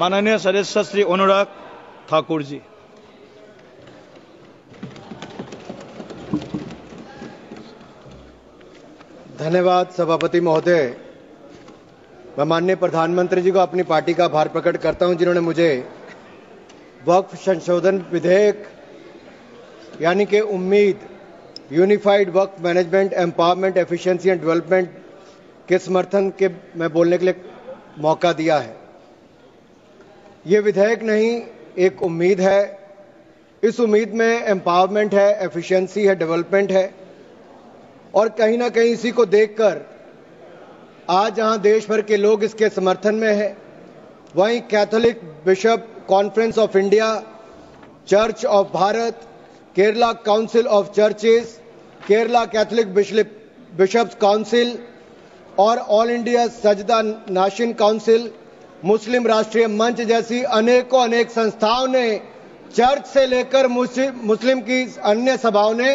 माननीय सदस्य श्री अनुराग ठाकुर जी। धन्यवाद सभापति महोदय। मैं माननीय प्रधानमंत्री जी को अपनी पार्टी का आभार प्रकट करता हूं, जिन्होंने मुझे वक्फ संशोधन विधेयक यानी कि उम्मीद unified Waqf management empowerment efficiency and development के समर्थन के में बोलने के लिए मौका दिया है। ये विधेयक नहीं, एक उम्मीद है। इस उम्मीद में एम्पावरमेंट है, एफिशिएंसी है, डेवलपमेंट है। और कहीं ना कहीं इसी को देखकर आज जहां देश भर के लोग इसके समर्थन में हैं, वहीं Catholic bishop conference of India, church of Bharat, Kerala council of churches, Kerala Catholic bishops council और ऑल इंडिया सजदा नाशन काउंसिल, मुस्लिम राष्ट्रीय मंच जैसी अनेक संस्थाओं ने, चर्च से लेकर मुस्लिम की अन्य सभाओं ने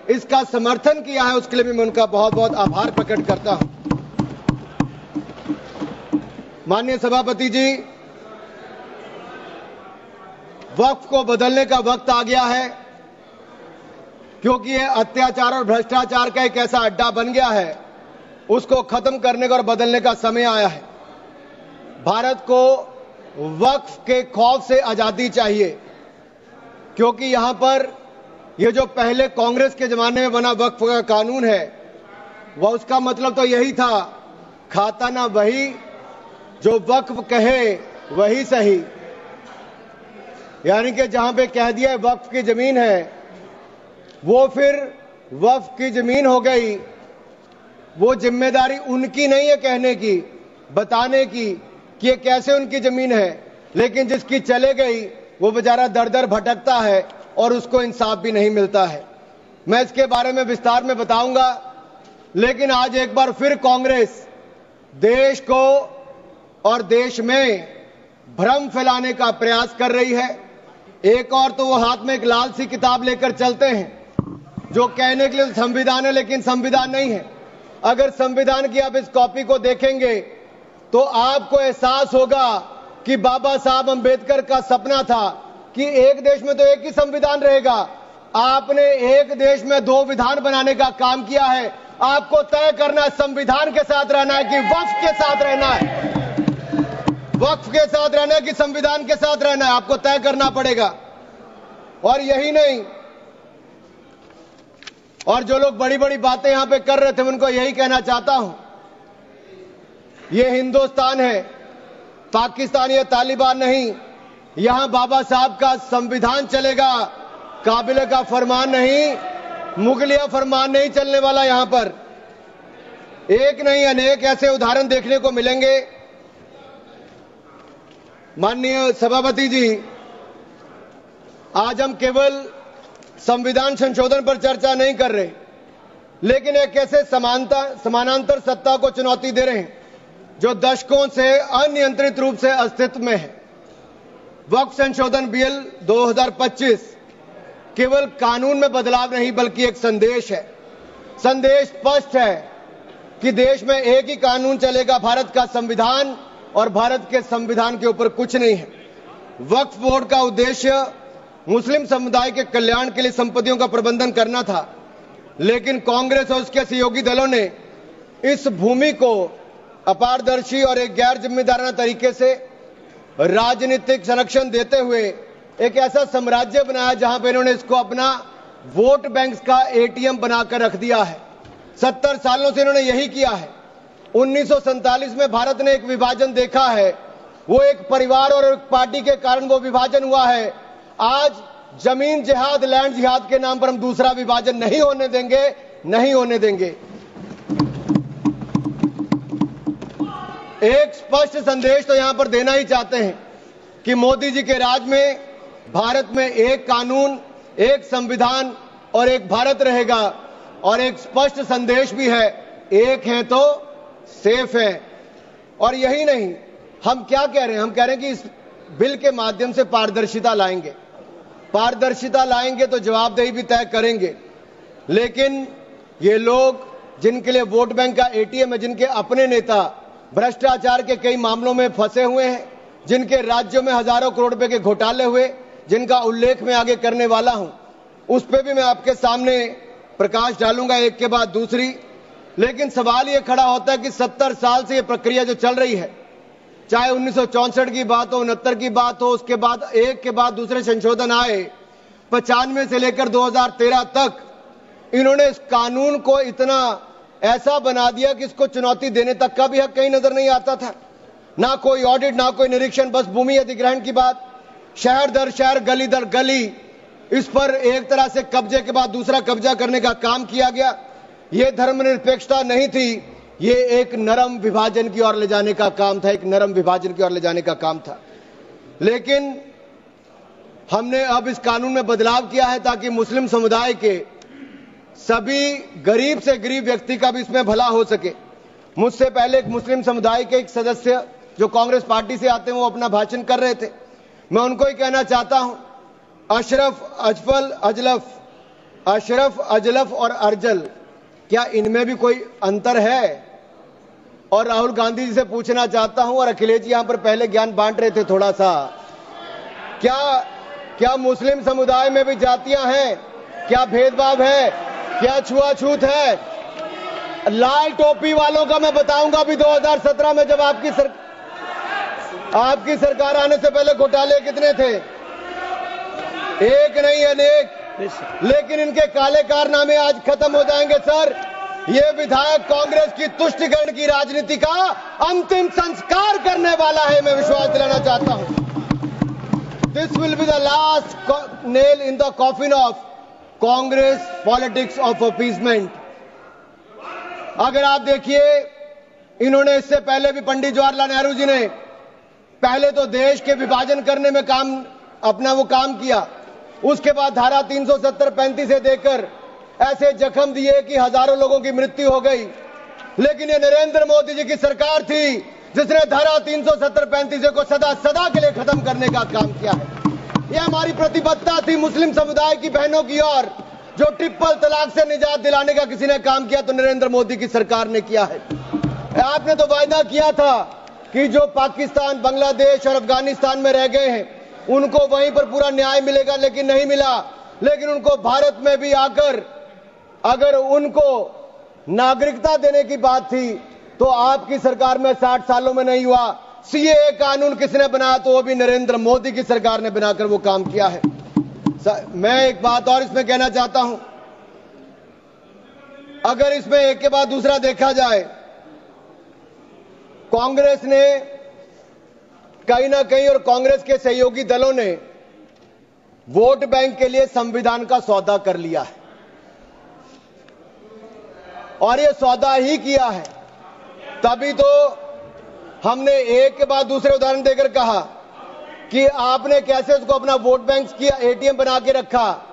इसका समर्थन किया है। उसके लिए भी मैं उनका बहुत बहुत आभार प्रकट करता हूं। माननीय सभापति जी, वक्फ को बदलने का वक्त आ गया है, क्योंकि यह अत्याचार और भ्रष्टाचार का एक ऐसा अड्डा बन गया है। उसको खत्म करने का और बदलने का समय आया है। भारत को वक्फ के खौफ से आजादी चाहिए, क्योंकि यहां पर ये जो पहले कांग्रेस के जमाने में बना वक्फ का कानून है, वह उसका मतलब तो यही था, खाता ना वही जो वक्फ कहे वही सही। यानी कि जहां पे कह दिया वक्फ की जमीन है, वो फिर वक्फ की जमीन हो गई। वो जिम्मेदारी उनकी नहीं है कहने की, बताने की कि ये कैसे उनकी जमीन है, लेकिन जिसकी चले गई वो बेचारा दर दर भटकता है और उसको इंसाफ भी नहीं मिलता है। मैं इसके बारे में विस्तार में बताऊंगा, लेकिन आज एक बार फिर कांग्रेस देश को और देश में भ्रम फैलाने का प्रयास कर रही है। एक और तो वो हाथ में एक लाल सी किताब लेकर चलते हैं, जो कहने के लिए संविधान है, लेकिन संविधान नहीं है। अगर संविधान की आप इस कॉपी को देखेंगे तो आपको एहसास होगा कि बाबा साहब अंबेडकर का सपना था कि एक देश में तो एक ही संविधान रहेगा। आपने एक देश में दो विधान बनाने का काम किया है। आपको तय करना है संविधान के साथ रहना है कि वक्फ के साथ रहना है, वक्फ के साथ रहना है कि संविधान के साथ रहना है, आपको तय करना पड़ेगा। और यही नहीं, और जो लोग बड़ी बड़ी बातें यहां पे कर रहे थे, उनको यही कहना चाहता हूं, ये हिंदुस्तान है, पाकिस्तान या तालिबान नहीं। यहां बाबा साहब का संविधान चलेगा, काबिले का फरमान नहीं, मुगलिया फरमान नहीं चलने वाला। यहां पर एक नहीं अनेक ऐसे उदाहरण देखने को मिलेंगे। माननीय सभापति जी, आज हम केवल संविधान संशोधन पर चर्चा नहीं कर रहे, लेकिन एक ऐसे समानांतर सत्ता को चुनौती दे रहे हैं जो दशकों से अनियंत्रित रूप से अस्तित्व में है। वक्फ संशोधन बिल 2025 केवल कानून में बदलाव नहीं, बल्कि एक संदेश है। संदेश स्पष्ट है कि देश में एक ही कानून चलेगा, भारत का संविधान, और भारत के संविधान के ऊपर कुछ नहीं है। वक्फ बोर्ड का उद्देश्य मुस्लिम समुदाय के कल्याण के लिए संपत्तियों का प्रबंधन करना था, लेकिन कांग्रेस और उसके सहयोगी दलों ने इस भूमि को अपारदर्शी और एक गैर जिम्मेदाराना तरीके से राजनीतिक संरक्षण देते हुए एक ऐसा साम्राज्य बनाया जहां पर इन्होंने इसको अपना वोट बैंक का एटीएम बनाकर रख दिया है। 70 सालों से इन्होंने यही किया है। 1947 में भारत ने एक विभाजन देखा है, वो एक परिवार और एक पार्टी के कारण वो विभाजन हुआ है। आज जमीन जिहाद, लैंड जिहाद के नाम पर हम दूसरा विभाजन नहीं होने देंगे, नहीं होने देंगे। एक स्पष्ट संदेश तो यहां पर देना ही चाहते हैं कि मोदी जी के राज में भारत में एक कानून, एक संविधान और एक भारत रहेगा। और एक स्पष्ट संदेश भी है, एक है तो सेफ है। और यही नहीं, हम क्या कह रहे हैं, हम कह रहे हैं कि इस बिल के माध्यम से पारदर्शिता लाएंगे। पारदर्शिता लाएंगे तो जवाबदेही भी तय करेंगे। लेकिन ये लोग जिनके लिए वोट बैंक का एटीएम है, जिनके अपने नेता भ्रष्टाचार के कई मामलों में फंसे हुए हैं, जिनके राज्यों में हजारों करोड़ रुपए के घोटाले हुए, जिनका उल्लेख मैं आगे करने वाला हूं, उस पे भी मैं आपके सामने प्रकाश डालूंगा एक के बाद दूसरी। लेकिन सवाल यह खड़ा होता है कि 70 साल से यह प्रक्रिया जो चल रही है, चाहे 1964 की बात हो, 69 की बात हो, उसके बाद एक के बाद दूसरे संशोधन आए, 95 से लेकर 2013 तक इन्होंने इस कानून को इतना ऐसा बना दिया कि इसको चुनौती देने तक का भी हक कहीं नजर नहीं आता था। ना कोई ऑडिट, ना कोई निरीक्षण, बस भूमि अधिग्रहण की बात, शहर दर शहर, गली दर गली, इस पर एक तरह से कब्जे के बाद दूसरा कब्जा करने का काम किया गया। यह धर्मनिरपेक्षता नहीं थी, ये एक नरम विभाजन की ओर ले जाने का काम था, एक नरम विभाजन की ओर ले जाने का काम था। लेकिन हमने अब इस कानून में बदलाव किया है ताकि मुस्लिम समुदाय के सभी गरीब से गरीब व्यक्ति का भी इसमें भला हो सके। मुझसे पहले एक मुस्लिम समुदाय के एक सदस्य जो कांग्रेस पार्टी से आते हैं, वो अपना भाषण कर रहे थे। मैं उनको ही कहना चाहता हूं, अशरफ, अजलफ और अर्जल, क्या इनमें भी कोई अंतर है? और राहुल गांधी जी से पूछना चाहता हूं, और अखिलेश जी यहां पर पहले ज्ञान बांट रहे थे थोड़ा सा, क्या मुस्लिम समुदाय में भी जातियां हैं? क्या भेदभाव है? क्या छुआछूत है? लाल टोपी वालों का मैं बताऊंगा भी 2017 में जब आपकी सरकार आने से पहले घोटाले कितने थे? एक नहीं अनेक। लेकिन इनके काले कारनामे आज खत्म हो जाएंगे सर। ये विधायक कांग्रेस की तुष्टिकरण की राजनीति का अंतिम संस्कार करने वाला है, मैं विश्वास दिलाना चाहता हूं। This will be the last nail in the coffin of Congress politics of appeasement. अगर आप देखिए, इन्होंने इससे पहले भी पंडित जवाहरलाल नेहरू जी ने पहले तो देश के विभाजन करने में अपना काम किया, उसके बाद धारा 370-35 से देकर ऐसे जख्म दिए कि हजारों लोगों की मृत्यु हो गई। लेकिन ये नरेंद्र मोदी जी की सरकार थी जिसने धारा 370-35 को सदा के लिए खत्म करने का काम किया है। यह हमारी प्रतिबद्धता थी मुस्लिम समुदाय की बहनों की ओर। जो ट्रिपल तलाक से निजात दिलाने का किसी ने काम किया तो नरेंद्र मोदी की सरकार ने किया है। आपने तो वायदा किया था कि जो पाकिस्तान, बांग्लादेश और अफगानिस्तान में रह गए हैं उनको वहीं पर पूरा न्याय मिलेगा, लेकिन नहीं मिला। लेकिन उनको भारत में भी आकर अगर उनको नागरिकता देने की बात थी तो आपकी सरकार में 60 सालों में नहीं हुआ। सीएए कानून किसने बनाया? तो वो भी नरेंद्र मोदी की सरकार ने बनाकर वो काम किया है। मैं एक बात और इसमें कहना चाहता हूं, अगर इसमें एक के बाद दूसरा देखा जाए, कांग्रेस ने कहीं ना कहीं और कांग्रेस के सहयोगी दलों ने वोट बैंक के लिए संविधान का सौदा कर लिया है, और ये सौदा ही किया है। तभी तो हमने एक के बाद दूसरे उदाहरण देकर कहा कि आपने कैसे उसको अपना वोट बैंक किया, एटीएम बना के रखा।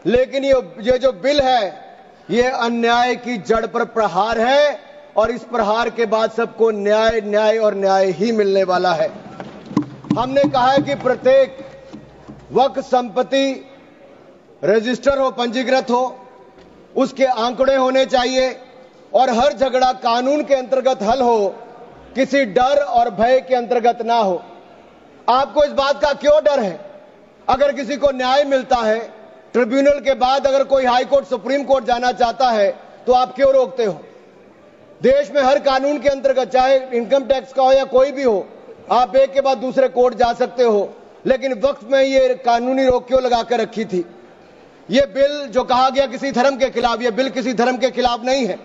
लेकिन ये जो बिल है, ये अन्याय की जड़ पर प्रहार है, और इस प्रहार के बाद सबको न्याय, न्याय और न्याय ही मिलने वाला है। हमने कहा है कि प्रत्येक वक्फ संपत्ति रजिस्टर हो, पंजीकृत हो, उसके आंकड़े होने चाहिए, और हर झगड़ा कानून के अंतर्गत हल हो, किसी डर और भय के अंतर्गत ना हो। आपको इस बात का क्यों डर है? अगर किसी को न्याय मिलता है, ट्रिब्यूनल के बाद अगर कोई हाई कोर्ट, सुप्रीम कोर्ट जाना चाहता है तो आप क्यों रोकते हो? देश में हर कानून के अंतर्गत, चाहे इनकम टैक्स का हो या कोई भी हो, आप एक के बाद दूसरे कोर्ट जा सकते हो। लेकिन वक्त में ये कानूनी रोक क्यों लगाकर रखी थी? ये बिल जो कहा गया किसी धर्म के खिलाफ, ये बिल किसी धर्म के खिलाफ नहीं है।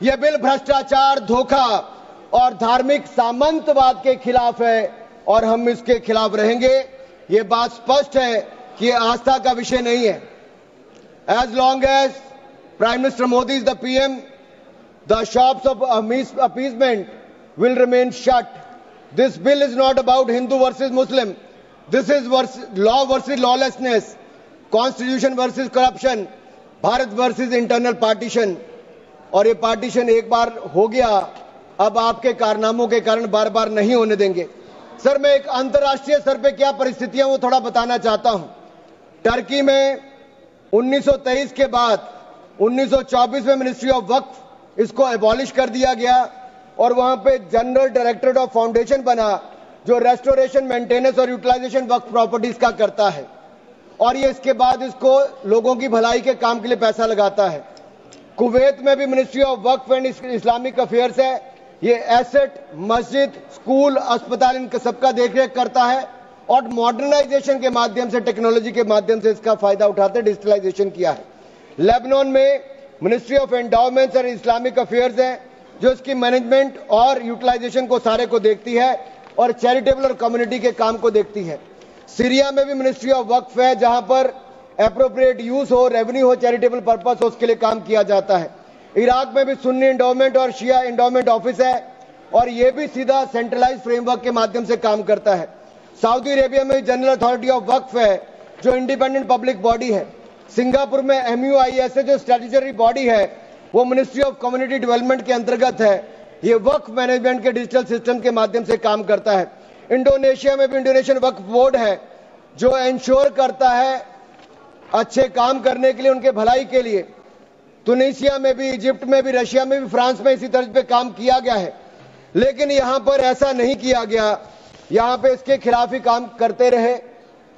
यह बिल भ्रष्टाचार, धोखा और धार्मिक सामंतवाद के खिलाफ है, और हम इसके खिलाफ रहेंगे। ये बात स्पष्ट है कि आस्था का विषय नहीं है। As long as prime minister Modi is the PM, the shops of appeasement will remain shut. This bill is not about Hindu versus Muslim. This is law versus lawlessness, constitution versus corruption, Bharat versus internal partition. और ये partition एक बार हो गया, अब आपके कारनामों के कारण बार बार नहीं होने देंगे। सर, मैं एक अंतर्राष्ट्रीय स्तर पे क्या परिस्थितियां वो थोड़ा बताना चाहता हूं। टर्की में 1923 के बाद 1924 में मिनिस्ट्री ऑफ वक्फ इसको एबॉलिश कर दिया गया, और वहां पे जनरल डायरेक्टरेट ऑफ फाउंडेशन बना, जो रेस्टोरेशन, मेंटेनेंस और यूटिलाइजेशन वक्फ प्रॉपर्टीज का करता है, और ये इसके बाद इसको लोगों की भलाई के काम के लिए पैसा लगाता है। कुवैत में भी ministry of Waqf and Islamic affairs है, ये एसेट, मस्जिद, स्कूल, अस्पताल, इन सबका देखरेख करता है और मॉडर्नाइजेशन के माध्यम से, टेक्नोलॉजी के माध्यम से इसका फायदा उठाते डिजिटलाइजेशन किया है। लेबनान में ministry of endowments and Islamic affairs है, जो इसकी मैनेजमेंट और यूटिलाइजेशन को सारे को देखती है और चैरिटेबल और कम्युनिटी के काम को देखती है। सीरिया में भी मिनिस्ट्री ऑफ वक्फ है, जहां पर एप्रोप्रिएट यूज हो, रेवेन्यू हो, चैरिटेबल पर्पस हो, उसके लिए काम किया जाता है। इराक में भी सुन्नी एंडोमेंट और शिया एंडोमेंट ऑफिस है और यह भी सीधा सेंट्रलाइज फ्रेमवर्क के माध्यम से काम करता है। सऊदी अरेबिया में जनरल अथॉरिटी ऑफ वक्फ है, जो इंडिपेंडेंट पब्लिक बॉडी है। सिंगापुर में MUIS है, जो स्टैट्यूटरी बॉडी है, वो मिनिस्ट्री ऑफ कम्युनिटी डेवलपमेंट के अंतर्गत है। ये वक्फ मैनेजमेंट के डिजिटल सिस्टम के माध्यम से काम करता है। इंडोनेशिया में भी इंडोनेशियन वक्फ बोर्ड है, जो इंश्योर करता है अच्छे काम करने के लिए, उनके भलाई के लिए। तुनिसिया में भी, इजिप्ट में भी, रशिया में भी, फ्रांस में इसी तर्ज पे काम किया गया है, लेकिन यहां पर ऐसा नहीं किया गया। यहां पे इसके खिलाफ ही काम करते रहे।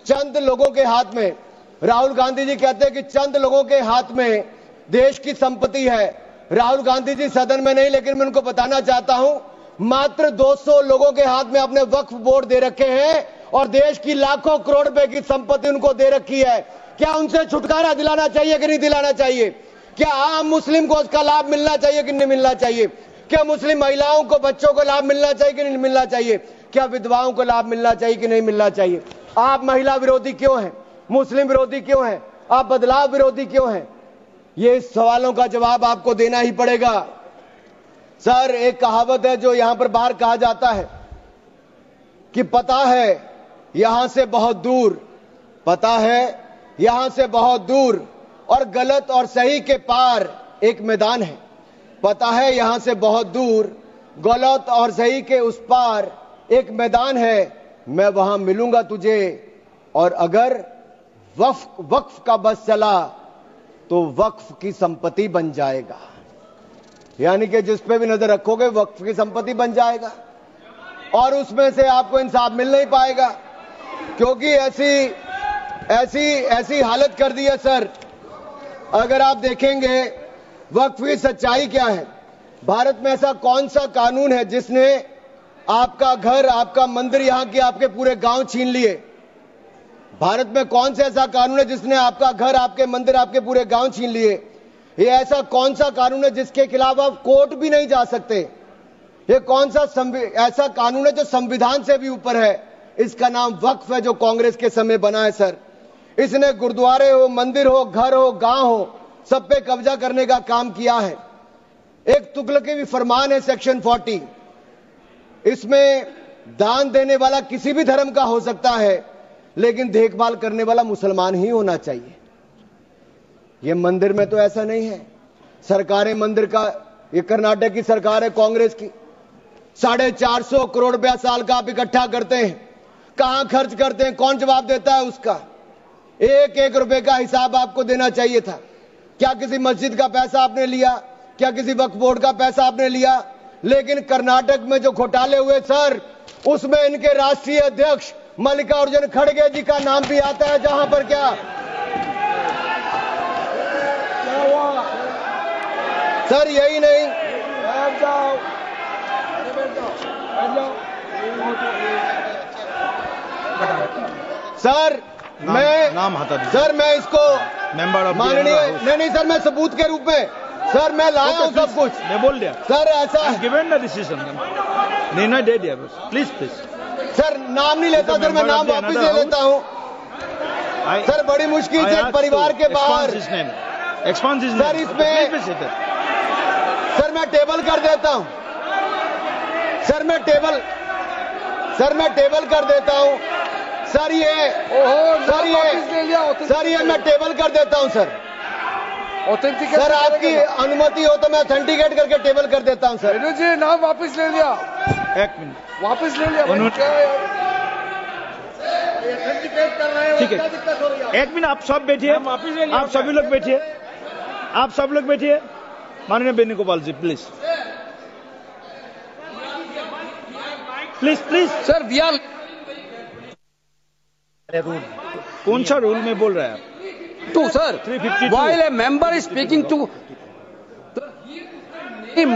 चंद लोगों के हाथ में, राहुल गांधी जी कहते हैं कि चंद लोगों के हाथ में देश की संपत्ति है। राहुल गांधी जी सदन में नहीं, लेकिन मैं उनको बताना चाहता हूं, मात्र 200 लोगों के हाथ में अपने वक्फ बोर्ड दे रखे हैं और देश की लाखों करोड़ रुपए की संपत्ति उनको दे रखी है। क्या उनसे छुटकारा दिलाना चाहिए कि नहीं दिलाना चाहिए? क्या आम मुस्लिम को उसका लाभ मिलना चाहिए कि नहीं मिलना चाहिए? क्या मुस्लिम महिलाओं को, बच्चों को लाभ मिलना चाहिए कि नहीं मिलना चाहिए? क्या विधवाओं को लाभ मिलना चाहिए कि नहीं मिलना चाहिए? आप महिला विरोधी क्यों हैं? मुस्लिम विरोधी क्यों हैं? आप बदलाव विरोधी क्यों हैं? ये सवालों का जवाब आपको देना ही पड़ेगा। सर, एक कहावत है जो यहां पर बाहर कहा जाता है कि पता है यहां से बहुत दूर, पता है यहां से बहुत दूर और गलत और सही के पार एक मैदान है। पता है यहां से बहुत दूर, गलत और सही के उस पार एक मैदान है। मैं वहां मिलूंगा तुझे, और अगर वक्फ का बस चला तो वक्फ की संपत्ति बन जाएगा। यानी कि जिस पे भी नजर रखोगे वक्फ की संपत्ति बन जाएगा और उसमें से आपको इंसाफ मिल नहीं पाएगा, क्योंकि ऐसी हालत कर दी है। सर, अगर आप देखेंगे वक्फ की सच्चाई क्या है, भारत में ऐसा कौन सा कानून है जिसने आपका घर, आपका मंदिर, यहां के आपके पूरे गांव छीन लिए? भारत में कौन सा ऐसा कानून है जिसने आपका घर, आपके मंदिर, आपके पूरे गांव छीन लिए? ये ऐसा कौन सा कानून है जिसके खिलाफ आप कोर्ट भी नहीं जा सकते? ये कौन सा ऐसा कानून है जो संविधान से भी ऊपर है? इसका नाम वक्फ है, जो कांग्रेस के समय बना है। सर, इसने गुरुद्वारे हो, मंदिर हो, घर हो, गांव हो, सब पे कब्जा करने का काम किया है। एक तुगलकी भी फरमान है, सेक्शन 40, इसमें दान देने वाला किसी भी धर्म का हो सकता है, लेकिन देखभाल करने वाला मुसलमान ही होना चाहिए। ये मंदिर में तो ऐसा नहीं है। सरकारें मंदिर का, ये कर्नाटक की सरकार है कांग्रेस की, 450 करोड़ रुपया साल का आप इकट्ठा करते हैं, कहां खर्च करते हैं? कौन जवाब देता है उसका? एक एक रुपए का हिसाब आपको देना चाहिए था। क्या किसी मस्जिद का पैसा आपने लिया? क्या किसी वक्फ बोर्ड का पैसा आपने लिया? लेकिन कर्नाटक में जो घोटाले हुए सर, उसमें इनके राष्ट्रीय अध्यक्ष मल्लिकार्जुन खड़गे जी का नाम भी आता है, जहां पर क्या हुआ सर? यही नहीं, बैठ जाओ, सर, मैं इसको माननीय नहीं सर, मैं सबूत के रूप में सर मैं लाया हूं सब कुछ। मैं बोल दिया सर, ऐसा गिवन द डिसीजन, निर्णय दे दिया बस। प्लीज सर, नाम नहीं लेता सर, मैं नाम वापस ले लेता हूं सर। बड़ी मुश्किल से परिवार के बाहर सर, इसमें सर मैं टेबल कर देता हूं सर, मैं टेबल कर देता हूं सर। ये मैं टेबल कर देता हूं सर। सर, आपकी अनुमति हो तो मैं ऑथेंटिकेट करके टेबल कर देता हूं सर। जी, नाम वापस ले लिया। एक मिनट, वापस ले लिया। ठीक है, एक मिनट आप सब बैठिए, आप सभी लोग बैठिए, आप सब लोग बैठिए। माननीय Venugopal ji please. Please please sir we are कौन सा रूल में बोल रहा है to sir 352. while a member is speaking to the name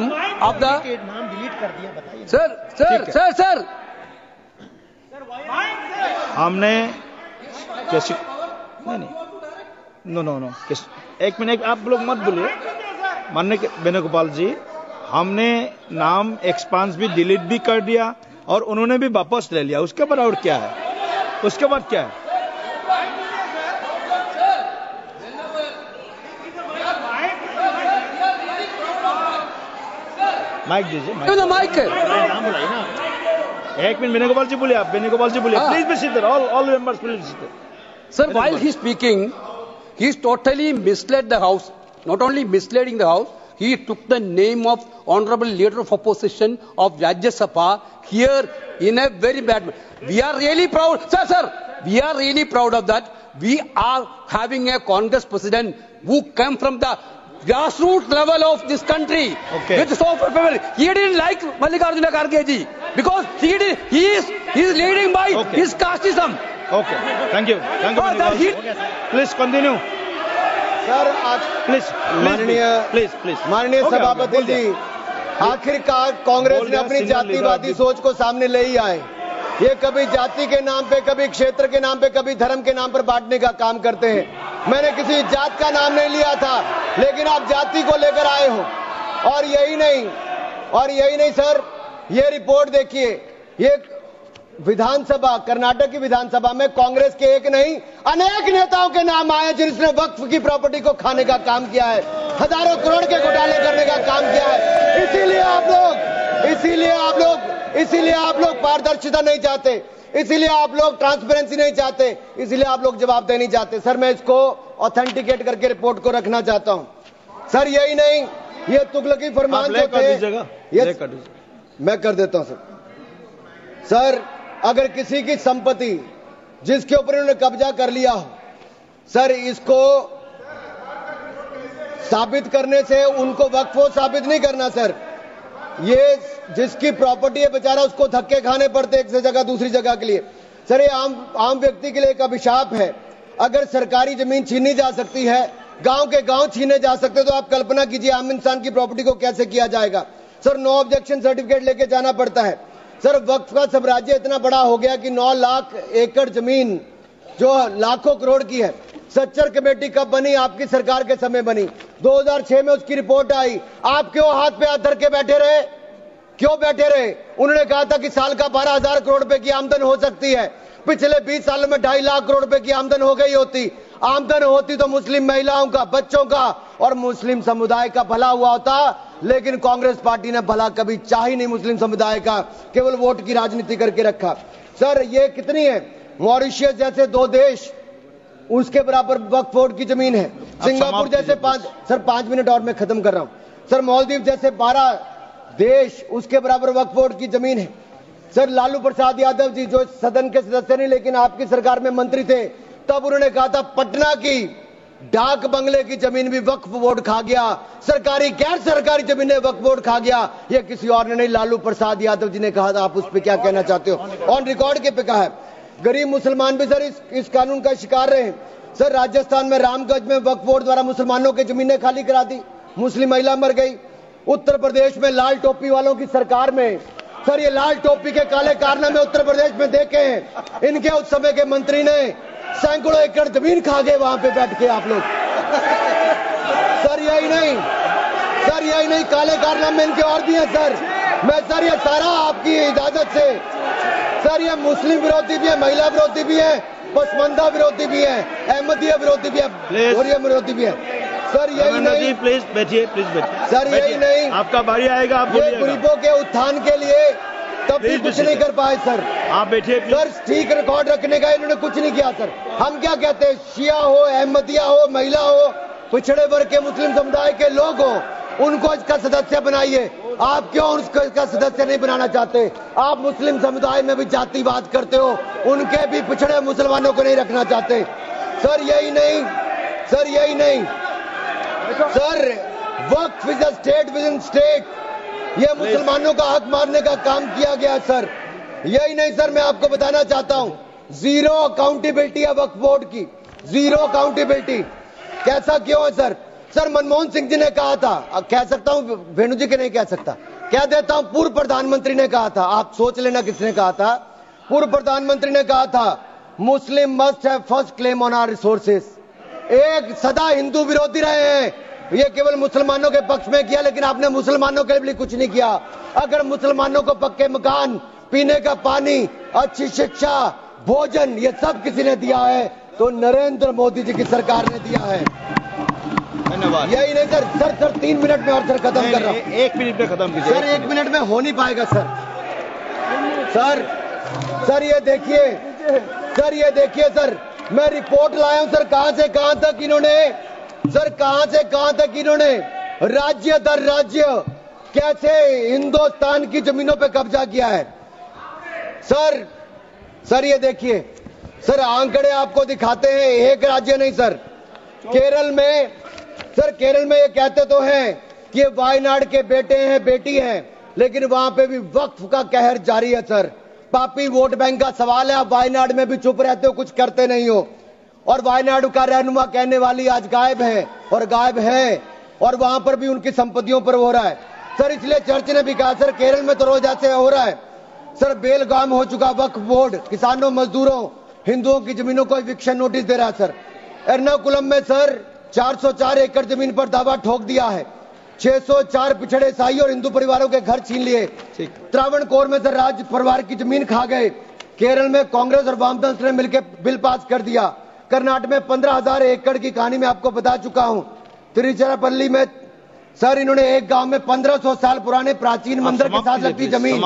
of the नाम डिलीट कर दिया, बताइए। सर सर हमने कैसे नहीं नो नो नो एक मिनट आप लोग मत बोलिए माननीय वेणुगोपाल जी, हमने नाम एक्सपांस भी डिलीट भी कर दिया और उन्होंने भी वापस ले लिया। उसके बाद और क्या है? उसके बाद क्या है? माइक दीजिए, माइक नाम बुलाइए ना। एक मिनट वेणुगोपाल जी बोलिए, आप वेणुगोपाल जी बोलिए, please be sit, all members please sit. Sir, while he is speaking, he is totally misled the House. Not only misleading the House, he took the name of Honorable Leader of Opposition of Rajya Sabha here in a very bad way. We are really proud, sir, we are really proud of that. We are having a Congress president who came from the grassroots level of this country. Okay. With so much, he didn't like Mallikarjuna Kharge ji because he is leading by Okay. his casteism. Okay, thank you please continue sir आज please माननीय सभापति जी, आखिरकार कांग्रेस ने अपनी जातिवादी सोच को सामने ले ही आए। ये कभी जाति के नाम पे, कभी क्षेत्र के नाम पे, कभी धर्म के नाम पर बांटने का काम करते हैं। मैंने किसी जात का नाम नहीं लिया था, लेकिन आप जाति को लेकर आए हो। और यही नहीं सर, ये रिपोर्ट देखिए, ये विधानसभा, कर्नाटक की विधानसभा में कांग्रेस के एक नहीं अनेक नेताओं के नाम आए जिन्होंने वक्फ की प्रॉपर्टी को खाने का काम किया है, हजारों करोड़ के घोटाले करने का काम किया है। इसीलिए आप लोग पारदर्शिता नहीं चाहते, इसीलिए आप लोग ट्रांसपेरेंसी नहीं चाहते, इसीलिए आप लोग जवाबदेही नहीं चाहते। सर मैं इसको ऑथेंटिकेट करके रिपोर्ट को रखना चाहता हूं। सर यही नहीं, ये तुगलकी फरमान जो थे, मैं कर देता हूं सर, अगर किसी की संपत्ति जिसके ऊपर उन्होंने कब्जा कर लिया हो, सर इसको साबित करने से उनको वक्फ साबित नहीं करना। सर ये जिसकी प्रॉपर्टी है बेचारा, उसको धक्के खाने पड़ते एक से जगह दूसरी जगह के लिए। सर ये आम व्यक्ति के लिए एक अभिशाप है। अगर सरकारी जमीन छीनी जा सकती है, गांव के गांव छीने जा सकते, तो आप कल्पना कीजिए आम इंसान की प्रॉपर्टी को कैसे किया जाएगा। सर नो ऑब्जेक्शन सर्टिफिकेट लेके जाना पड़ता है। सर वक्फ का साम्राज्य इतना बड़ा हो गया कि 9 लाख एकड़ जमीन जो लाखों करोड़ की है। सच्चर कमेटी कब बनी? आपकी सरकार के समय बनी। 2006 में उसकी रिपोर्ट आई। आप क्यों हाथ पे हाथ धर के बैठे रहे? क्यों बैठे रहे? उन्होंने कहा था कि साल का 12,000 करोड़ रुपए की आमदन हो सकती है। पिछले 20 सालों में 2.5 लाख करोड़ रुपए की आमदन हो गई होती। आमदन होती तो मुस्लिम महिलाओं का, बच्चों का और मुस्लिम समुदाय का भला हुआ होता, लेकिन कांग्रेस पार्टी ने भला कभी चाह ही नहीं मुस्लिम समुदाय का, केवल वोट की राजनीति करके रखा। सर ये कितनी है? मॉरिशियस जैसे 2 देश, उसके बराबर वक्फ बोर्ड की जमीन है। सिंगापुर जैसे 5 मिनट और मैं खत्म कर रहा हूं। सर मालदीव जैसे 12 देश, उसके बराबर वक्फ बोर्ड की जमीन है। सर लालू प्रसाद यादव जी जो सदन के सदस्य नहीं लेकिन आपकी सरकार में मंत्री थे, तब उन्होंने कहा था पटना की डाक बंगले की जमीन भी वक्फ बोर्ड खा गया, सरकारी गैर सरकारी जमीनें वक्फ बोर्ड खा गया। ये किसी और ने नहीं, लालू प्रसाद यादव जी ने कहा था। आप उस पर क्या कहना चाहते हो? ऑन रिकॉर्ड के पे कहा है। गरीब मुसलमान भी सर इस कानून का शिकार रहे। सर राजस्थान में रामगंज में वक्फ बोर्ड द्वारा मुसलमानों की जमीनें खाली करा दी, मुस्लिम महिला मर गई। उत्तर प्रदेश में लाल टोपी वालों की सरकार में, सर ये लाल टोपी के काले कारनामे उत्तर प्रदेश में देखे हैं। इनके उस समय के मंत्री ने सैकड़ों एकड़ जमीन खा गए वहां पे बैठ के आप लोग। सर यही नहीं, काले कारनामे इनके और भी हैं सर। मैं सर ये सारा आपकी इजाजत से, सर ये मुस्लिम विरोधी भी है, महिला विरोधी भी है, पसमंदा विरोधी भी है, अहमदिया विरोधी भी है, गोरिया विरोधी भी है। सर यही नहीं, प्लीज बैठिए सर यही नहीं, आपका बारी आएगा, आप ये गरीबों के उत्थान के लिए तब भी कुछ नहीं कर पाए सर। आप बैठिए सर, ठीक रिकॉर्ड रखने का इन्होंने कुछ नहीं किया सर। हम क्या कहते हैं, शिया हो, अहमदिया हो, महिला हो, पिछड़े वर्ग के मुस्लिम समुदाय के लोग हो, उनको इसका सदस्य बनाइए। आप क्यों उसको इसका सदस्य नहीं बनाना चाहते? आप मुस्लिम समुदाय में भी जातिवाद करते हो, उनके भी पिछड़े मुसलमानों को नहीं रखना चाहते। सर यही नहीं, sir Waqf is a state with in state. ये मुसलमानों का हक मारने का काम किया गया सर। यही नहीं सर, मैं आपको बताना चाहता हूं, जीरो अकाउंटेबिलिटी है वक्फ बोर्ड की, जीरो अकाउंटेबिलिटी। कैसा क्यों है सर? सर मनमोहन सिंह जी ने कहा था, कह सकता हूं, वेणु जी के नहीं कह सकता, कह देता हूं, पूर्व प्रधानमंत्री ने कहा था, आप सोच लेना किसने कहा था। पूर्व प्रधानमंत्री ने कहा था, Muslim must have first claim on our resources. एक सदा हिंदू विरोधी रहे हैं, ये केवल मुसलमानों के पक्ष में किया, लेकिन आपने मुसलमानों के लिए कुछ नहीं किया। अगर मुसलमानों को पक्के मकान, पीने का पानी, अच्छी शिक्षा, भोजन, ये सब किसी ने दिया है तो नरेंद्र मोदी जी की सरकार ने दिया है। धन्यवाद। यही नहीं सर, सर 3 मिनट में और सर खत्म कर रहा हूं। 1 मिनट में खत्म कीजिए। सर 1 मिनट में हो नहीं पाएगा सर। सर ये देखिए, सर ये देखिए सर, मैं रिपोर्ट लाया हूं सर, कहां से कहां तक इन्होंने, सर कहां से कहां तक इन्होंने राज्य दर राज्य कैसे हिंदुस्तान की जमीनों पे कब्जा किया है। सर ये देखिए सर, आंकड़े आपको दिखाते हैं, एक राज्य नहीं सर, केरल में, सर केरल में ये कहते तो हैं कि ये वायनाड के बेटे हैं, बेटी हैं, लेकिन वहां पे भी वक्फ का कहर जारी है सर। पापी वोट बैंक का सवाल है, आप वायनाड में भी चुप रहते हो, कुछ करते नहीं हो, और वायनाड का रहनुमा कहने वाली आज गायब है, और गायब है, और वहां पर भी उनकी संपत्तियों पर हो रहा है सर। इसलिए चर्च ने भी कहा सर, केरल में तो रोज ऐसे हो रहा है सर, बेलगाम हो चुका वक्फ बोर्ड, किसानों, मजदूरों, हिंदुओं की जमीनों को इविक्शन नोटिस दे रहा है सर। एर्नाकुलम में सर 404 एकड़ जमीन पर दावा ठोक दिया है, 604 पिछड़े ईसाई और हिंदू परिवारों के घर छीन लिए। त्रावणकोर में सर राज परिवार की जमीन खा गए। केरल में कांग्रेस और वामदल ने मिलकर बिल पास कर दिया। कर्नाटक में 15,000 एकड़ की कहानी मैं आपको बता चुका हूं। तिरुचिरापल्ली में सर इन्होंने एक गांव में 1500 साल पुराने प्राचीन मंदिर के साथ लगती जमीन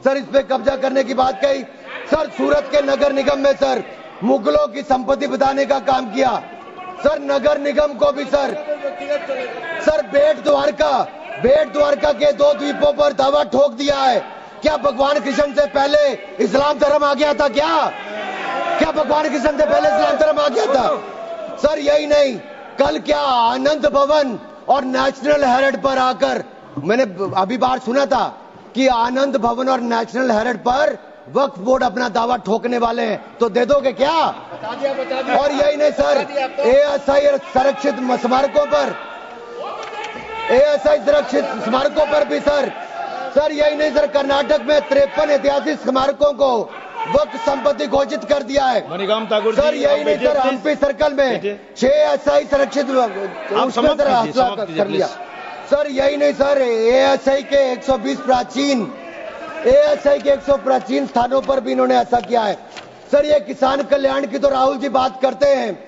सर, इस पे कब्जा करने की बात कही सर। सूरत के नगर निगम में सर मुगलों की संपत्ति बताने का काम किया सर। नगर निगम को भी सर बेट द्वारका के 2 द्वीपों पर दावा ठोक दिया है। क्या भगवान कृष्ण से पहले इस्लाम धर्म आ गया था? क्या भगवान कृष्ण से पहले इस्लाम धर्म आ गया था सर? यही नहीं, कल क्या आनंद भवन और नेशनल हेरिटेज पर आकर, मैंने अभी बार सुना था कि आनंद भवन और नेशनल हेरिटेज पर वक्फ बोर्ड अपना दावा ठोकने वाले हैं, तो दे दोगे क्या? बता दिया। और यही नहीं सर, एएसआई संरक्षित स्मारकों पर भी सर यही नहीं सर, कर्नाटक में 53 ऐतिहासिक स्मारकों को वक्फ संपत्ति घोषित कर दिया है। मणिकाम ठाकुर सर यही नहीं सर, हम्पी सर्कल में 6 ऐसा संरक्षित कर लिया सर। यही नहीं सर, एएसआई के 120 प्राचीन स्थानों पर भी इन्होंने ऐसा किया है सर। ये किसान कल्याण की तो राहुल जी बात करते हैं,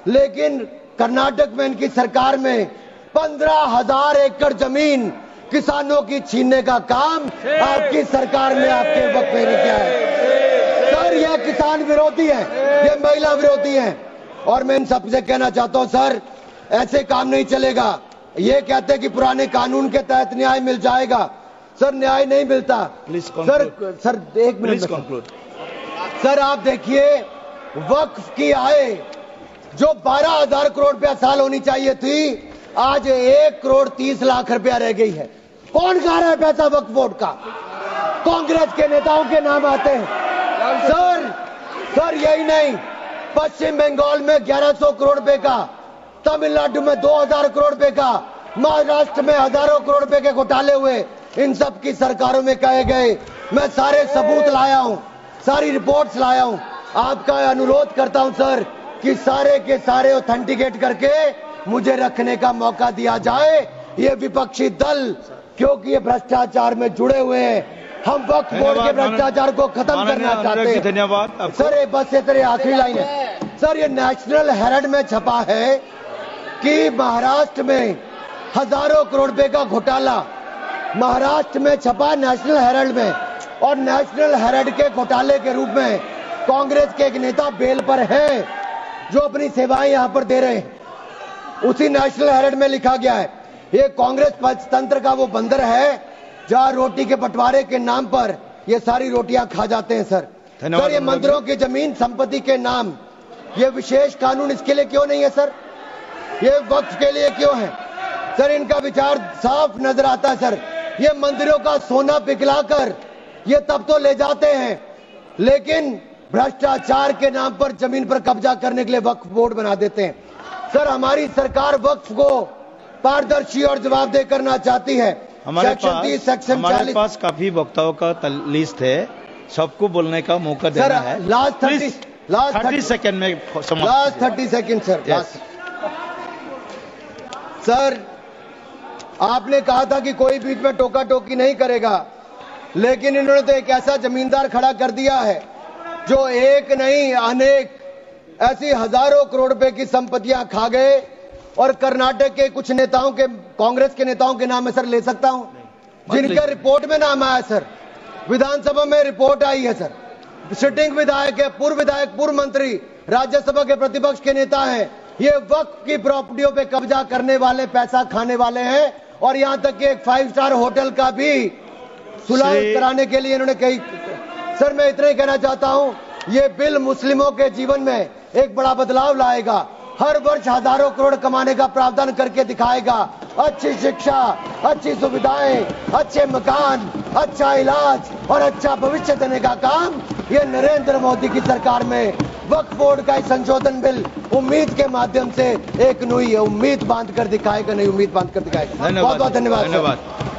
लेकिन कर्नाटक में इनकी सरकार में 15,000 एकड़ जमीन किसानों की छीनने का काम आपकी सरकार में आपके वक्त में किया है सर। यह किसान विरोधी है, ये महिला विरोधी है, और मैं इन सबसे कहना चाहता हूं सर, ऐसे काम नहीं चलेगा। ये कहते हैं कि पुराने कानून के तहत न्याय मिल जाएगा सर, न्याय नहीं मिलता सर 1 मिनट कंक्लूड सर। आप देखिए, वक्फ की आय जो 12,000 करोड़ रुपया साल होनी चाहिए थी, आज 1 करोड़ 30 लाख रुपया रह गई है। कौन खा रहा है पैसा वक्फ बोर्ड का? कांग्रेस के नेताओं के नाम आते हैं सर। यही नहीं, पश्चिम बंगाल में 1100 करोड़ रुपए का, तमिलनाडु में 2000 करोड़ रुपए का, महाराष्ट्र में हजारों करोड़ रुपए के घोटाले हुए। इन सब की सरकारों में कहे गए, मैं सारे सबूत लाया हूं, सारी रिपोर्ट्स लाया हूं। आपका अनुरोध करता हूं सर कि सारे के सारे ऑथेंटिकेट करके मुझे रखने का मौका दिया जाए। ये विपक्षी दल, क्योंकि ये भ्रष्टाचार में जुड़े हुए हैं, हम वक्फ बोर्ड के भ्रष्टाचार को खत्म करना चाहते हैं। धन्यवाद सर। बस ये तेरे आखिरी लाइन है सर, ये नेशनल हेरिटेज में छपा है कि महाराष्ट्र में हजारों करोड़ रुपए का घोटाला, महाराष्ट्र में छपा नेशनल हेरिटेज में, और नेशनल हेरिटेज के घोटाले के रूप में कांग्रेस के एक नेता बेल पर है जो अपनी सेवाएं यहां पर दे रहे हैं। उसी नेशनल हेरिटेज में लिखा गया है, ये कांग्रेस पंचतंत्र का वो बंदर है जहां रोटी के बंटवारे के नाम पर ये सारी रोटियां खा जाते हैं सर। सर ये मंदिरों की जमीन संपत्ति के नाम, ये विशेष कानून इसके लिए क्यों नहीं है सर? ये वक्फ के लिए क्यों है सर? इनका विचार साफ नजर आता है सर। ये मंदिरों का सोना पिघलाकर ये तब तो ले जाते हैं लेकिन भ्रष्टाचार के नाम पर जमीन पर कब्जा करने के लिए वक्फ बोर्ड बना देते हैं। सर, हमारी सरकार वक्फ को पारदर्शी और जवाबदेह करना चाहती है। हमारे पास काफी वक्ताओं का लिस्ट है, सबको बोलने का मौका देना है। लास्ट 30 सेकंड में लास्ट 30 सेकंड सर। सर, आपने कहा था कि कोई बीच में टोका टोकी नहीं करेगा, लेकिन इन्होंने तो एक ऐसा जमींदार खड़ा कर दिया है जो एक नहीं अनेक ऐसी हजारों करोड़ रुपए की संपत्तियां खा गए। और कर्नाटक के कुछ नेताओं के, कांग्रेस के नेताओं के नाम है सर, ले सकता हूं, जिनका रिपोर्ट में नाम आया सर, विधानसभा में रिपोर्ट आई है सर। सिटिंग विधायक है, पूर्व विधायक, पूर्व मंत्री, राज्यसभा के प्रतिपक्ष के नेता हैं। ये वक्फ की प्रॉपर्टियों पे कब्जा करने वाले, पैसा खाने वाले हैं। और यहां तक कि एक 5 स्टार होटल का भी सुलह कराने के लिए इन्होंने कही। सर, मैं इतना ही कहना चाहता हूं, ये बिल मुस्लिमों के जीवन में एक बड़ा बदलाव लाएगा। हर वर्ष हजारों करोड़ कमाने का प्रावधान करके दिखाएगा। अच्छी शिक्षा, अच्छी सुविधाएं, अच्छे मकान, अच्छा इलाज और अच्छा भविष्य देने का काम ये नरेंद्र मोदी की सरकार में वक्फ बोर्ड का संशोधन बिल उम्मीद के माध्यम से एक नई उम्मीद बांध कर दिखाएगा, नई उम्मीद बांध कर दिखाएगा। बहुत बहुत धन्यवाद।